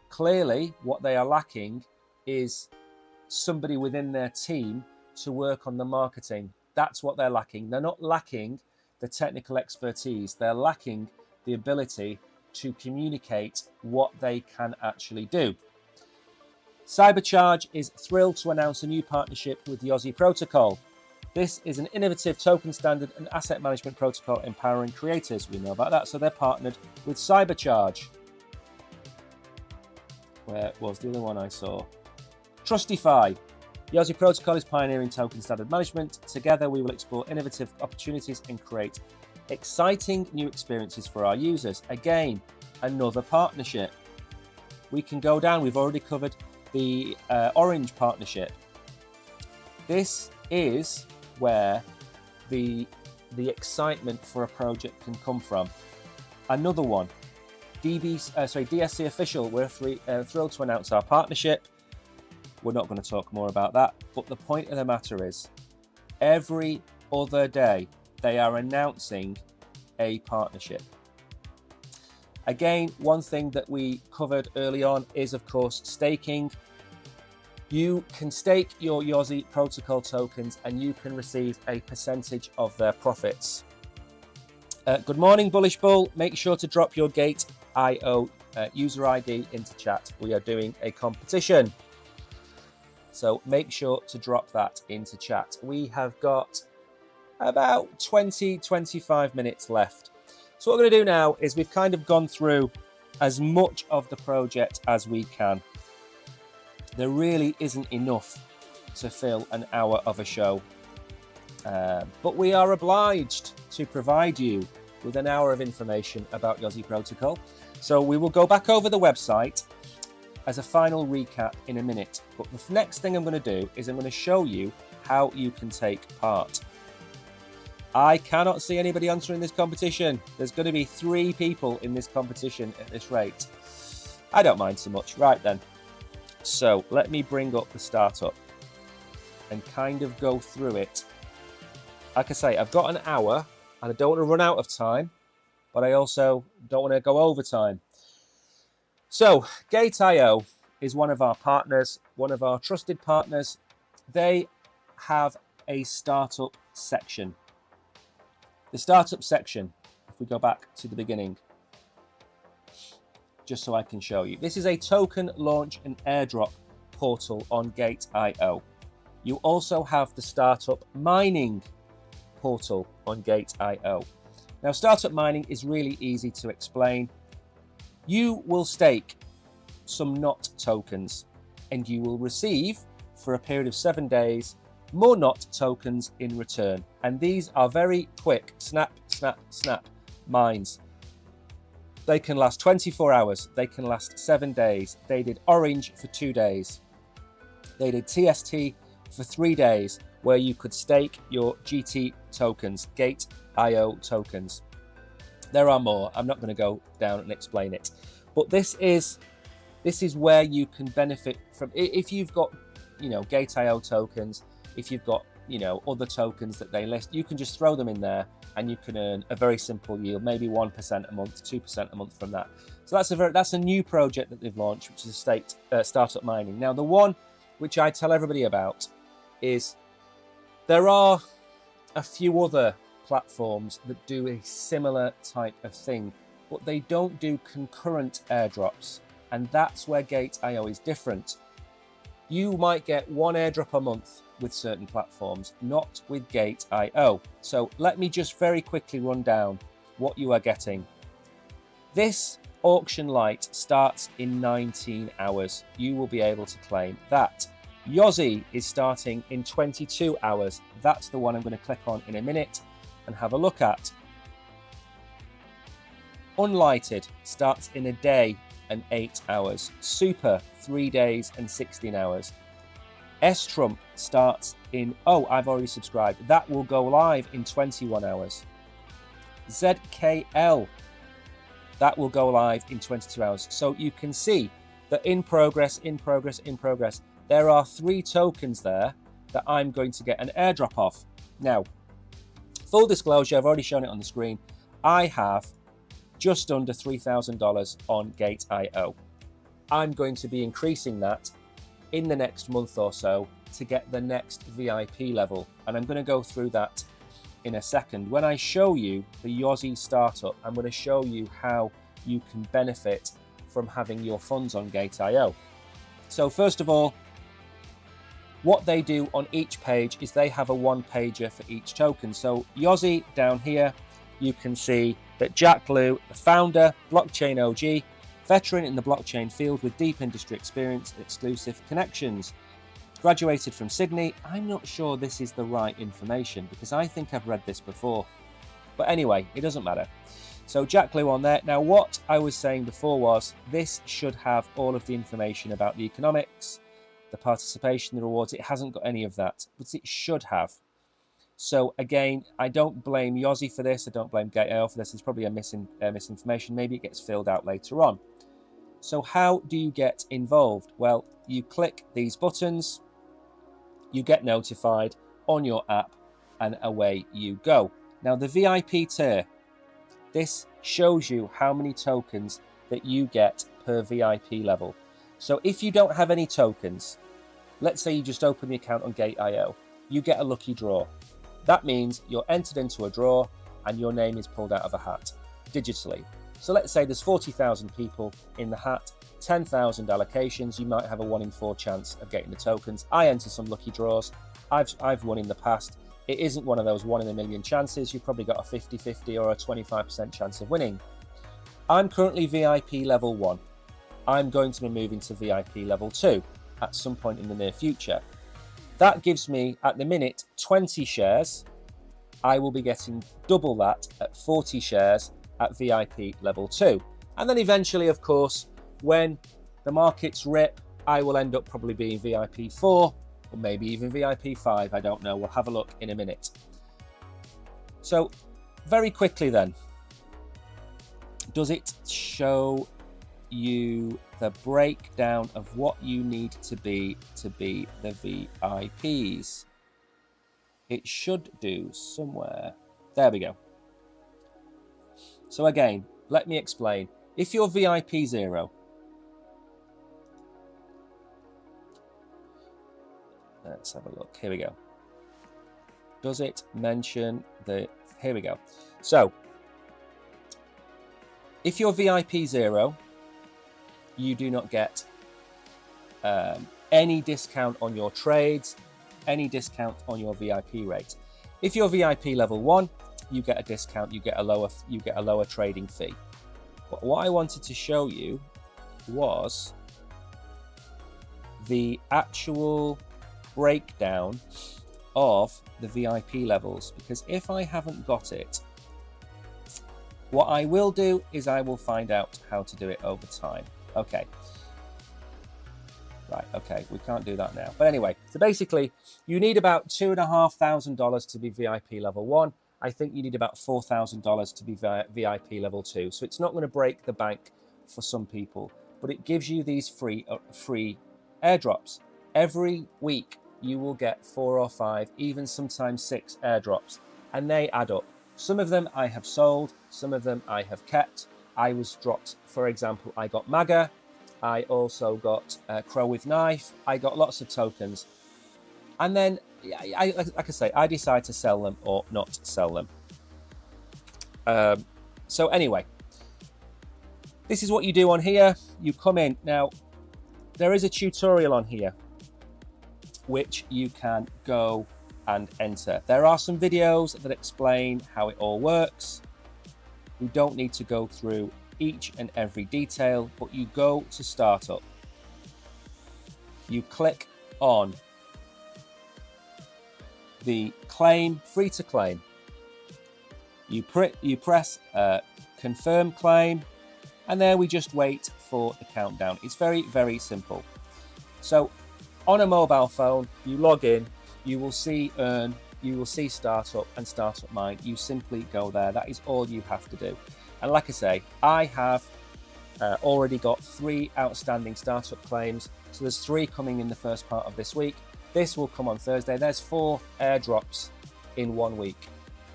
clearly what they are lacking is somebody within their team to work on the marketing. That's what they're lacking. They're not lacking the technical expertise. They're lacking the ability to communicate what they can actually do. Cybercharge is thrilled to announce a new partnership with Yozi Protocol. This is an innovative token standard and asset management protocol empowering creators. We know about that, so they're partnered with Cybercharge. Where was the other one I saw? Trustify. Yozi Protocol is pioneering token standard management. Together, we will explore innovative opportunities and create exciting new experiences for our users. Again, another partnership. We can go down. We've already covered the Orange partnership. This is where the excitement for a project can come from. Another one, DSC Official. We're thrilled to announce our partnership. We're not going to talk more about that, but the point of the matter is, every other day they are announcing a partnership. Again, one thing that we covered early on is, of course, staking. You can stake your Yozi Protocol tokens and you can receive a percentage of their profits. Good morning, Bullish Bull. Make sure to drop your GateIO user ID into chat. We are doing a competition. So make sure to drop that into chat. We have got about 20-25 minutes left. So what we're going to do now is we've kind of gone through as much of the project as we can. There really isn't enough to fill an hour of a show. But we are obliged to provide you with an hour of information about Yozi Protocol. So we will go back over the website as a final recap in a minute. But the next thing I'm going to do is I'm going to show you how you can take part. I cannot see anybody answering this competition. There's going to be 3 people in this competition at this rate. I don't mind so much. Right then. So let me bring up the startup and kind of go through it. Like I say, I've got an hour and I don't want to run out of time, but I also don't want to go over time. So GateIO is one of our partners, one of our trusted partners. They have a startup section. The startup section, if we go back to the beginning, just so I can show you. This is a token launch and airdrop portal on GateIO. You also have the startup mining portal on GateIO. Now, startup mining is really easy to explain. You will stake some NOT tokens and you will receive, for a period of 7 days, more NOT tokens in return. And these are very quick, snap, snap, snap mines. They can last 24 hours. They can last 7 days. They did Orange for 2 days. They did TST for 3 days, where you could stake your GT tokens, GateIO tokens. There are more. I'm not going to go down and explain it. But this is where you can benefit from. If you've got, GateIO tokens, if you've got, other tokens that they list, you can just throw them in there and you can earn a very simple yield, maybe 1% a month, 2% a month from that. So that's a new project that they've launched, which is startup mining. Now, the one which I tell everybody about is there are a few other platforms that do a similar type of thing, but they don't do concurrent airdrops. And that's where GateIO is different. You might get one airdrop a month with certain platforms, not with GateIO. So let me just very quickly run down what you are getting. This auction light starts in 19 hours. You will be able to claim that. Yozi is starting in 22 hours. That's the one I'm going to click on in a minute and have a look at. Unlighted starts in a day and 8 hours. Super, 3 days and 16 hours. S-Trump starts in, I've already subscribed. That will go live in 21 hours. ZKL, that will go live in 22 hours. So you can see that in progress, there are 3 tokens there that I'm going to get an airdrop of. Now, full disclosure, I've already shown it on the screen. I have just under $3,000 on GateIO. I'm going to be increasing that in the next month or so to get the next VIP level. And I'm going to go through that in a second. When I show you the Yozi startup, I'm going to show you how you can benefit from having your funds on GateIO. So first of all, what they do on each page is they have a one-pager for each token. So Yozi down here, you can see that Jack Liu, the founder, blockchain OG, veteran in the blockchain field with deep industry experience, exclusive connections. Graduated from Sydney. I'm not sure this is the right information because I think I've read this before. But anyway, it doesn't matter. So Jack Liu on there. Now, what I was saying before was this should have all of the information about the economics, the participation, the rewards. It hasn't got any of that, but it should have. So again, I don't blame Yozi for this. I don't blame GateIO for this. It's probably a misinformation. Maybe it gets filled out later on. So how do you get involved? Well, you click these buttons, you get notified on your app, and away you go. Now, the VIP tier, this shows you how many tokens that you get per VIP level. So if you don't have any tokens, let's say you just open the account on GateIO, you get a lucky draw. That means you're entered into a draw and your name is pulled out of a hat digitally. So let's say there's 40,000 people in the hat, 10,000 allocations. You might have a 1 in 4 chance of getting the tokens. I enter some lucky draws. I've won in the past. It isn't one of those 1 in a million chances. You've probably got a 50-50 or a 25% chance of winning. I'm currently VIP level 1. I'm going to be moving to VIP level 2 at some point in the near future. That gives me, at the minute, 20 shares. I will be getting double that at 40 shares at VIP level 2. And then eventually, of course, when the markets rip, I will end up probably being VIP 4 or maybe even VIP 5. I don't know. We'll have a look in a minute. So very quickly then, does it show you the breakdown of what you need to be the VIPs? It should do somewhere. There we go. So again, let me explain. If you're VIP 0, let's have a look. Here we go. Does it mention the... Here we go. So if you're VIP 0, you do not get any discount on your trades, any discount on your VIP rate. If you're VIP level 1, you get a discount, you get a lower trading fee. But what I wanted to show you was the actual breakdown of the VIP levels, because if I haven't got it, what I will do is I will find out how to do it over time. Okay. Right, okay, we can't do that now. But anyway, so basically, you need about $2,500 to be VIP level 1. I think you need about $4,000 to be VIP level 2. So it's not going to break the bank for some people, but it gives you these free airdrops. Every week, you will get 4 or 5, even sometimes 6 airdrops, and they add up. Some of them I have sold, some of them I have kept. I was dropped, for example, I got MAGA. I also got Crow with Knife. I got lots of tokens. And then, like I say, I decide to sell them or not sell them. So anyway, this is what you do on here. You come in. Now, there is a tutorial on here which you can go and enter. There are some videos that explain how it all works. We don't need to go through each and every detail, but you go to startup, you click on the claim, free to claim, you press confirm claim, and there we just wait for the countdown. It's very, very simple. So on a mobile phone, you log in, you will see earn, you will see startup and startup mine. You simply go there. That is all you have to do. And like I say, I have already got 3 outstanding startup claims. So there's 3 coming in the first part of this week. This will come on Thursday. There's 4 airdrops in 1 week,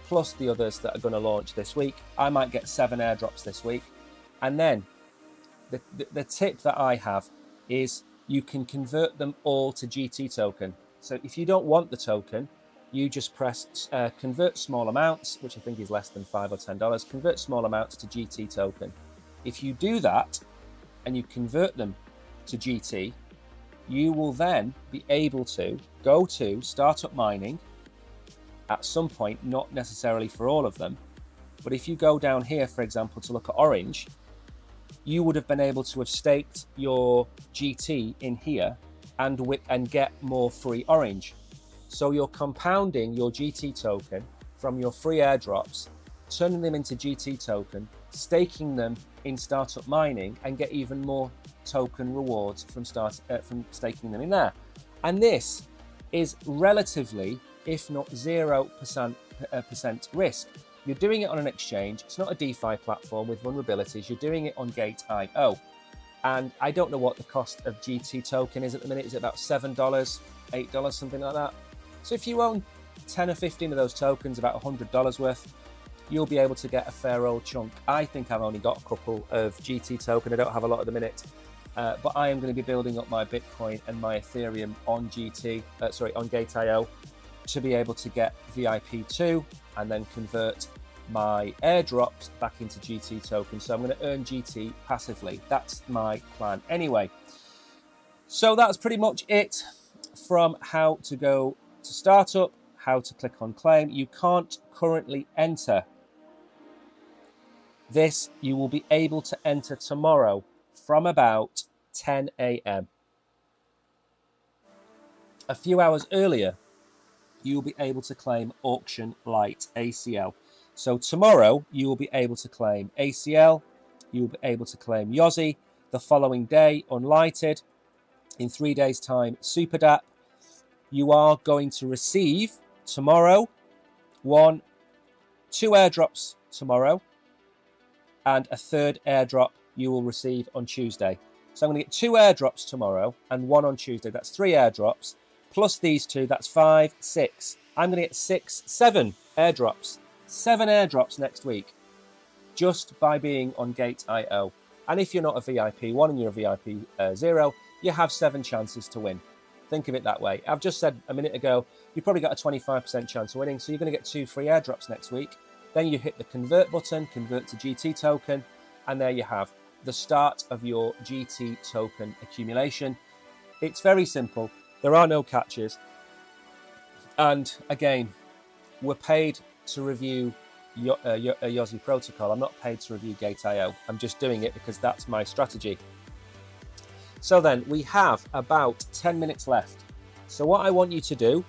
plus the others that are going to launch this week. I might get 7 airdrops this week. And then the tip that I have is you can convert them all to GT token. So if you don't want the token, you just press convert small amounts, which I think is less than $5 or $10. Convert small amounts to GT token. If you do that and you convert them to GT, you will then be able to go to startup mining at some point, not necessarily for all of them. But if you go down here, for example, to look at orange, you would have been able to have staked your GT in here and get more free orange. So you're compounding your GT token from your free airdrops, turning them into GT token, staking them in startup mining, and get even more token rewards from staking them in there. And this is relatively, if not 0% risk. You're doing it on an exchange. It's not a DeFi platform with vulnerabilities. You're doing it on GateIO. And I don't know what the cost of GT token is at the minute. Is it about $7, $8, something like that? So if you own 10 or 15 of those tokens, about $100 worth, you'll be able to get a fair old chunk. I think I've only got a couple of GT token. I don't have a lot at the minute, but I am going to be building up my Bitcoin and my Ethereum on on GateIO to be able to get VIP2 and then convert my airdrops back into GT tokens. So I'm going to earn GT passively. That's my plan anyway. So that's pretty much it from how to go to startup, how to click on claim. You can't currently enter this. You will be able to enter tomorrow from about 10 a.m. A few hours earlier, you will be able to claim Auction Light ACL. So tomorrow, you will be able to claim ACL, you will be able to claim Yozi, the following day, Unlighted, in 3 days' time, SuperDAP. You are going to receive tomorrow 2 airdrops tomorrow, and a 3rd airdrop you will receive on Tuesday. So I'm going to get 2 airdrops tomorrow and 1 on Tuesday. That's 3 airdrops, plus these 2, that's 5, 6. I'm going to get 7 airdrops. 7 airdrops next week, just by being on GateIO. And if you're not a VIP 1 and you're a VIP 0, you have 7 chances to win. Think of it that way. I've just said a minute ago, you've probably got a 25% chance of winning, so you're going to get 2 free airdrops next week. Then you hit the convert button, convert to GT token, and there you have the start of your GT token accumulation. It's very simple. There are no catches. And again, we're paid to review Yozi protocol. I'm not paid to review GateIO. I'm just doing it because that's my strategy. So then we have about 10 minutes left. So what I want you to do,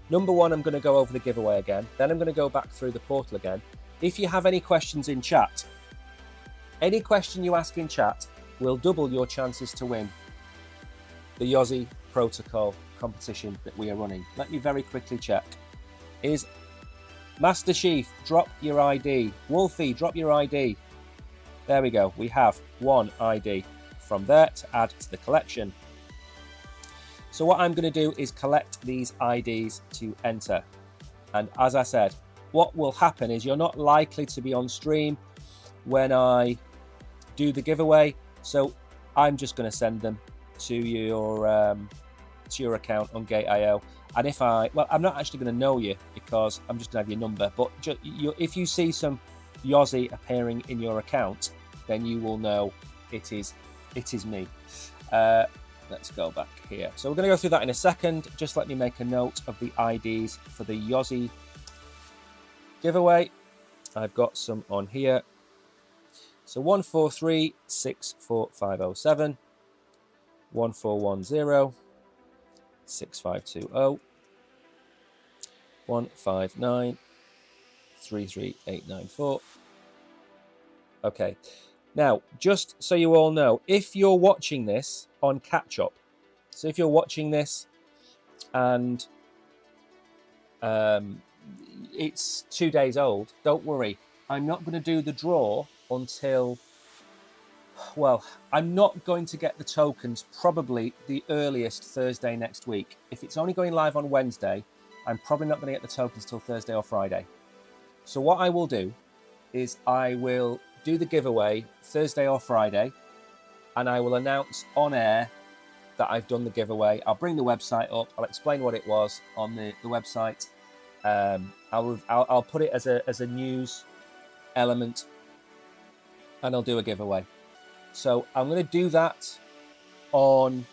number one, I'm going to go over the giveaway again. Then I'm going to go back through the portal again. If you have any questions in chat, any question you ask in chat will double your chances to win the Yozi protocol competition that we are running. Let me very quickly check. Is Master Chief, drop your ID. Wolfie, drop your ID. There we go. We have one ID from there to add to the collection. So what I'm going to do is collect these IDs to enter. And as I said, what will happen is you're not likely to be on stream when I do the giveaway. So I'm just going to send them to your account on GateIO. And I'm not actually going to know you because I'm just going to have your number. But if you see some Yozi appearing in your account, then you will know it is me. Let's go back here. So we're going to go through that in a second. Just let me make a note of the IDs for the Yozi giveaway. I've got some on here. So 143-64507, 1410, 6520, 159 33894. Okay. Now, just so you all know, if you're watching this on catch up, so if you're watching this and it's 2 days old, don't worry. I'm not going to do the draw until, well, I'm not going to get the tokens probably the earliest Thursday next week. If it's only going live on Wednesday, I'm probably not going to get the tokens till Thursday or Friday. So what I will do is I will do the giveaway Thursday or Friday, and I will announce on air that I've done the giveaway. I'll bring the website up. I'll explain what it was on the website. I'll put it as a news element, and I'll do a giveaway. So I'm going to do that on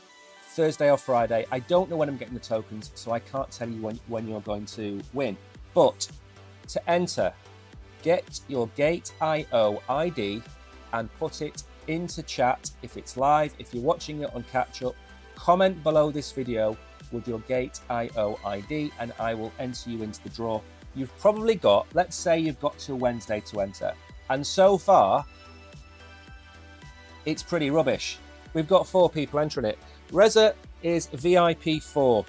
Thursday or Friday. I don't know when I'm getting the tokens, so I can't tell you when you're going to win. But to enter, get your GateIO ID and put it into chat if it's live. If you're watching it on catch up, comment below this video with your GateIO ID and I will enter you into the draw. You've probably got, let's say you've got till Wednesday to enter. And so far, it's pretty rubbish. We've got 4 people entering it. Reza is VIP 4.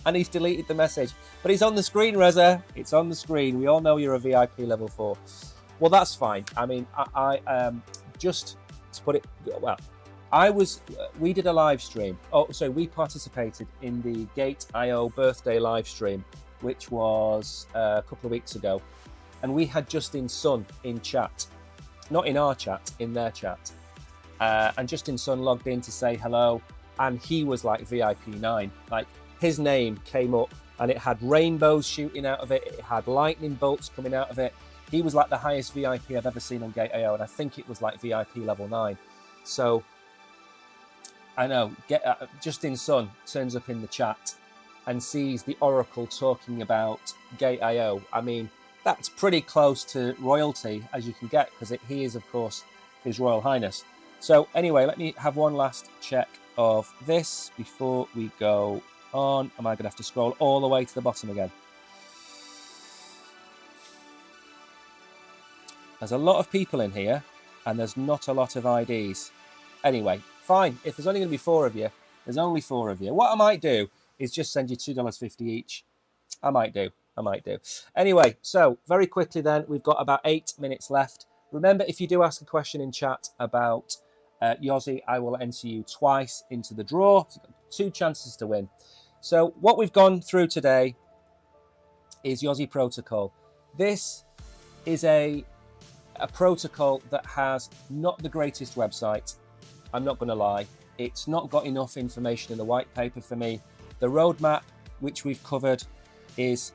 And he's deleted the message. But he's on the screen, Reza. It's on the screen. We all know you're a VIP level 4. Well, that's fine. I mean, I just to put it, well, we did a live stream. Oh, sorry, we participated in the GateIO birthday live stream, which was a couple of weeks ago. And we had Justin Sun in chat. Not in our chat, in their chat. And Justin Sun logged in to say hello. And he was like VIP 9. Like, his name came up and it had rainbows shooting out of it. It had lightning bolts coming out of it. He was like the highest VIP I've ever seen on GateIO, and I think it was like VIP level 9. So I know, Justin Sun turns up in the chat and sees the Oracle talking about GateIO. I mean, that's pretty close to royalty as you can get, because he is, of course, His Royal Highness. So anyway, let me have one last check of this before we go on. Am I going to have to scroll all the way to the bottom again? There's a lot of people in here and there's not a lot of IDs. Anyway, fine. If there's only going to be 4 of you, there's only 4 of you. What I might do is just send you $2.50 each. I might do. Anyway, so very quickly then, we've got about 8 minutes left. Remember, if you do ask a question in chat about Yozi, I will enter you twice into the draw. So you've got 2 chances to win. So what we've gone through today is Yozi Protocol. This is a protocol that has not the greatest website. I'm not going to lie. It's not got enough information in the white paper for me. The roadmap, which we've covered, is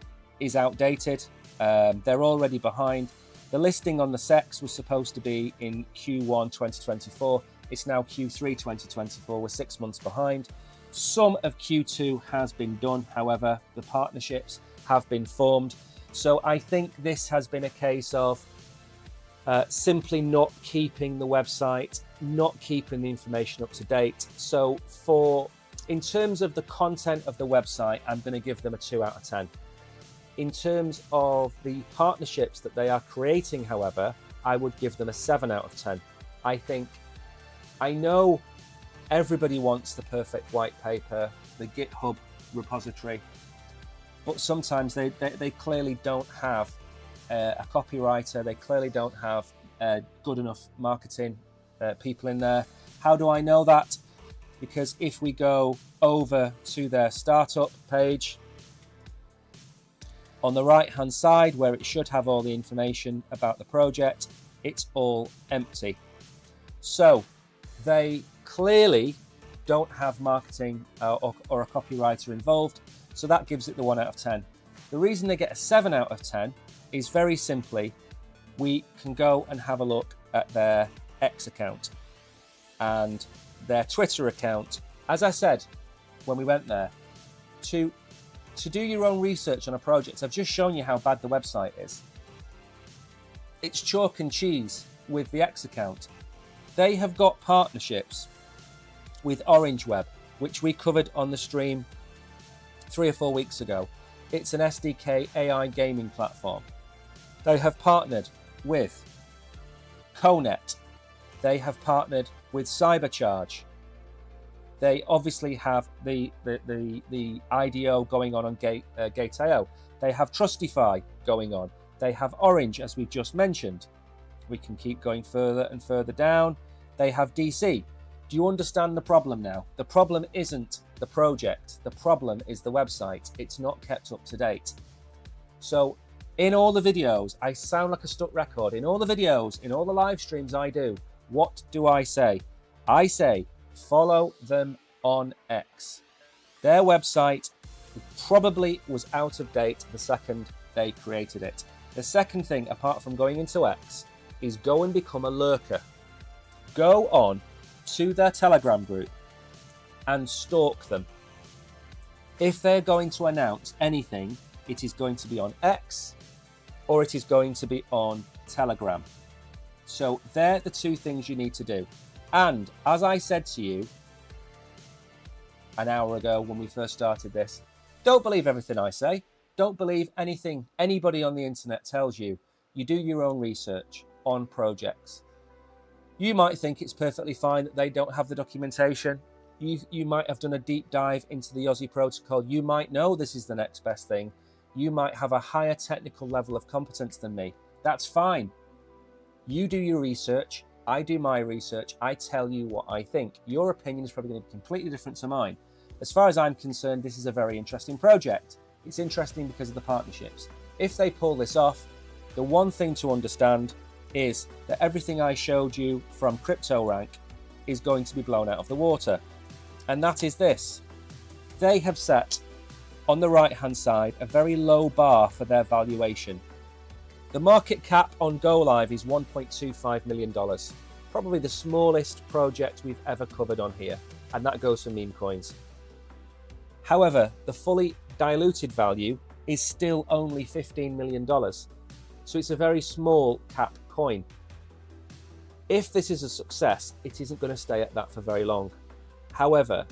outdated. They're already behind. The listing on the SEX was supposed to be in Q1 2024. It's now Q3 2024. We're 6 months behind. Some of Q2 has been done. However, the partnerships have been formed. So I think this has been a case of simply not keeping the website, not keeping the information up to date. So in terms of the content of the website, I'm going to give them a 2 out of 10. In terms of the partnerships that they are creating, however, I would give them a 7 out of 10. I know everybody wants the perfect white paper, the GitHub repository, but sometimes they clearly don't have a copywriter. They clearly don't have good enough marketing people in there. How do I know that? Because if we go over to their startup page, on the right hand side where it should have all the information about the project, it's all empty. So they clearly don't have marketing or a copywriter involved, so that gives it the 1 out of 10. The reason they get a 7 out of 10 is very simply, we can go and have a look at their X account and their Twitter account. As I said when we went there, to do your own research on a project, I've just shown you how bad the website is. It's chalk and cheese with the X account. They have got partnerships with Orange Web, which we covered on the stream 3 or 4 weeks ago. It's an SDK AI gaming platform. They have partnered with Conet. They have partnered with Cybercharge. They obviously have the IDO going on GateIO. They have Trustify going on. They have Orange, as we've just mentioned. We can keep going further and further down. They have DC. Do you understand the problem now? The problem isn't the project. The problem is the website. It's not kept up to date. So in all the videos, I sound like a stuck record. In all the videos, in all the live streams I do, what do I say? I say, follow them on X. Their website probably was out of date the second they created it. The second thing, apart from going into X, is go and become a lurker. Go on to their Telegram group and stalk them. If they're going to announce anything, it is going to be on X or it is going to be on Telegram. So they're the 2 things you need to do. And as I said to you an hour ago when we first started this, don't believe everything I say. Don't believe anything anybody on the internet tells you. You do your own research on projects. You might think it's perfectly fine that they don't have the documentation. You might have done a deep dive into the Yozi protocol. You might know this is the next best thing. You might have a higher technical level of competence than me. That's fine. You do your research. I do my research. I tell you what I think. Your opinion is probably going to be completely different to mine. As far as I'm concerned, this is a very interesting project. It's interesting because of the partnerships. If they pull this off, the one thing to understand is that everything I showed you from CryptoRank is going to be blown out of the water. And that is this. They have set on the right hand side a very low bar for their valuation. The market cap on Go Live is $1.25 million. Probably the smallest project we've ever covered on here. And that goes for meme coins. However, the fully diluted value is still only $15 million. So it's a very small cap coin. If this is a success, it isn't going to stay at that for very long. However,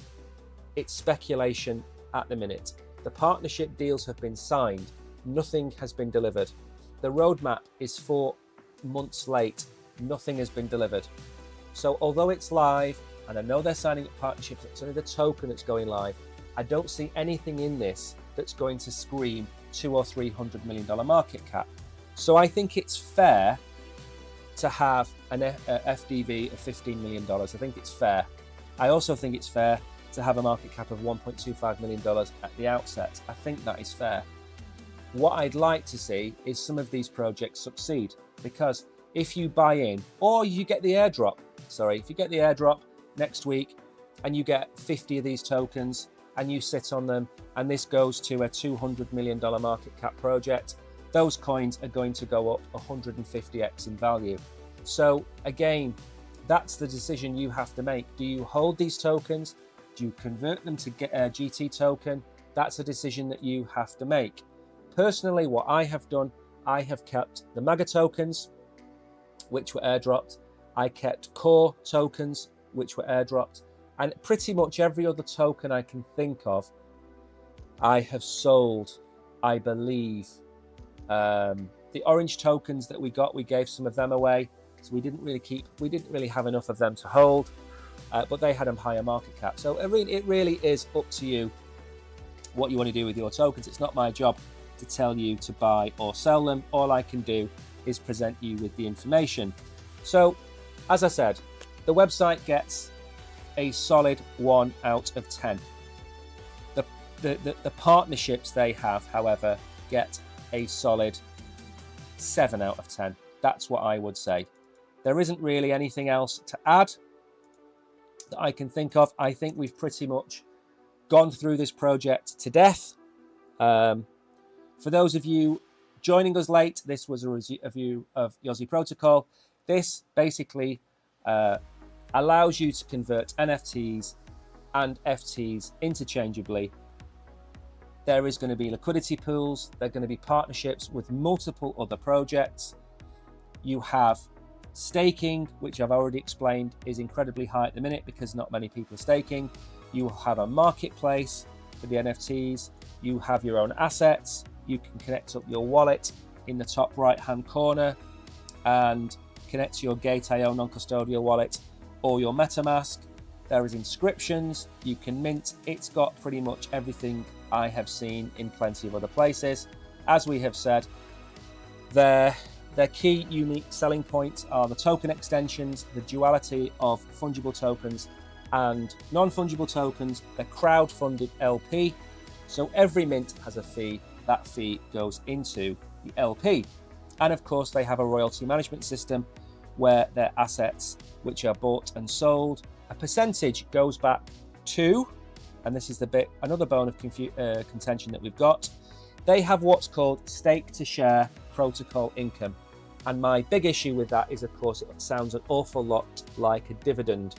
it's speculation at the minute. The partnership deals have been signed. Nothing has been delivered. The roadmap is 4 months late. Nothing has been delivered. So although it's live, and I know they're signing up partnerships, it's only the token that's going live, I don't see anything in this that's going to scream $200 or $300 million market cap. So I think it's fair to have an FDV of $15 million. I think it's fair. I also think it's fair to have a market cap of $1.25 million at the outset. I think that is fair. What I'd like to see is some of these projects succeed, because if you buy in, or you get the airdrop, if you get the airdrop next week and you get 50 of these tokens and you sit on them and this goes to a $200 million market cap project, those coins are going to go up 150x in value. So again, that's the decision you have to make. Do you hold these tokens? Do you convert them to get a GT token? That's a decision that you have to make. Personally, what I have done, I have kept the MAGA tokens, which were airdropped. I kept core tokens, which were airdropped. And pretty much every other token I can think of, I have sold, I believe. The orange tokens that we got, we gave some of them away. So we didn't really have enough of them to hold, but they had a higher market cap. So it really is up to you what you want to do with your tokens. It's not my job to tell you to buy or sell them. All I can do is present you with the information. So, as I said, the website gets a solid 1 out of 10. The partnerships they have, however, get a solid 7 out of 10. That's what I would say. There isn't really anything else to add that I can think of. I think we've pretty much gone through this project to death. For those of you joining us late, this was a review of Yozi Protocol. This basically allows you to convert NFTs and FTs interchangeably. There is going to be liquidity pools. There are going to be partnerships with multiple other projects. You have staking, which I've already explained is incredibly high at the minute because not many people are staking. You have a marketplace for the NFTs. You have your own assets. You can connect up your wallet in the top right-hand corner and connect to your GateIO non-custodial wallet or your MetaMask. There is inscriptions. You can mint. It's got pretty much everything I have seen in plenty of other places. As we have said, their key unique selling points are the token extensions, the duality of fungible tokens and non-fungible tokens, the crowd-funded LP. So every mint has a fee. That fee goes into the LP. And of course, they have a royalty management system where their assets, which are bought and sold, a percentage goes back to, and this is another bone of contention that we've got, they have what's called stake to share protocol income. And my big issue with that is, of course, it sounds an awful lot like a dividend.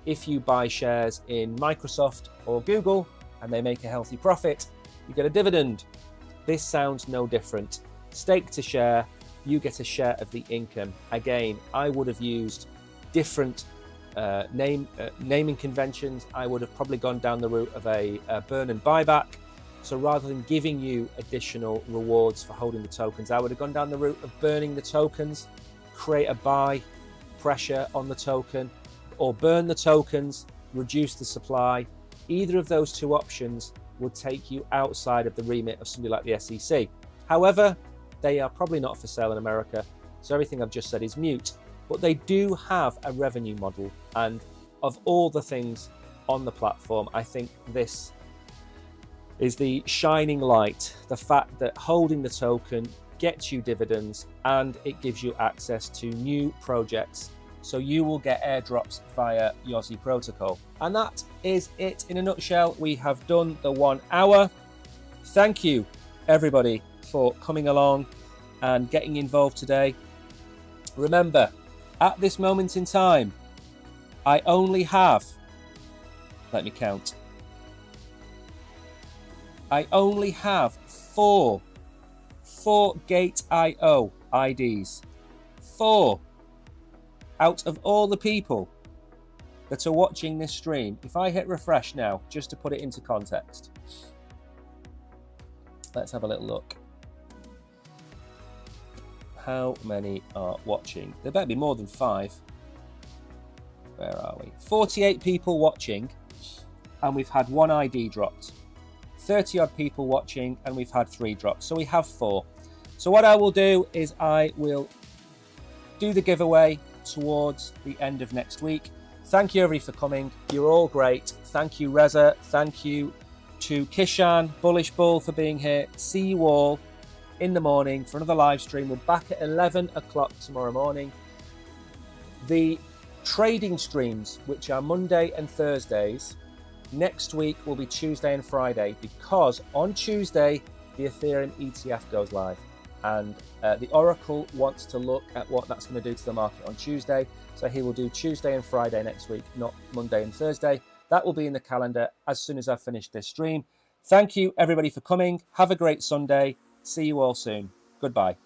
If you buy shares in Microsoft or Google and they make a healthy profit, you get a dividend. This sounds no different. Stake to share, you get a share of the income. Again, I would have used different naming conventions. I would have probably gone down the route of a burn and buyback. So rather than giving you additional rewards for holding the tokens, I would have gone down the route of burning the tokens, create a buy pressure on the token, or burn the tokens, reduce the supply. Either of those two options would take you outside of the remit of somebody like the SEC. However, they are probably not for sale in America, so everything I've just said is mute. But they do have a revenue model, and of all the things on the platform, I think this is the shining light. The fact that holding the token gets you dividends and it gives you access to new projects. So you will get airdrops via Yozi Protocol. And that is it in a nutshell. We have done the 1 hour. Thank you, everybody, for coming along and getting involved today. Remember, at this moment in time, I only have, let me count, I only have four GateIO IDs. 4 out of all the people that are watching this stream. If I hit refresh now, just to put it into context, let's have a little look. How many are watching? There better be more than 5. Where are we? 48 people watching, and we've had 1 ID dropped. 30 odd people watching, and we've had 3 drops. So we have 4. So what I will do is I will do the giveaway towards the end of next week. Thank you everybody for coming. You're all great. Thank you, Reza. Thank you to Kishan, Bullish Bull, for being here. See you all in the morning for another live stream. We're back at 11 o'clock tomorrow morning. The trading streams, which are Monday and Thursdays, next week will be Tuesday and Friday, because on Tuesday the Ethereum ETF goes live. and the Oracle wants to look at what that's going to do to the market on Tuesday. So he will do Tuesday and Friday next week, not Monday and Thursday. That will be in the calendar as soon as I've finished this stream. Thank you, everybody, for coming. Have a great Sunday. See you all soon. Goodbye.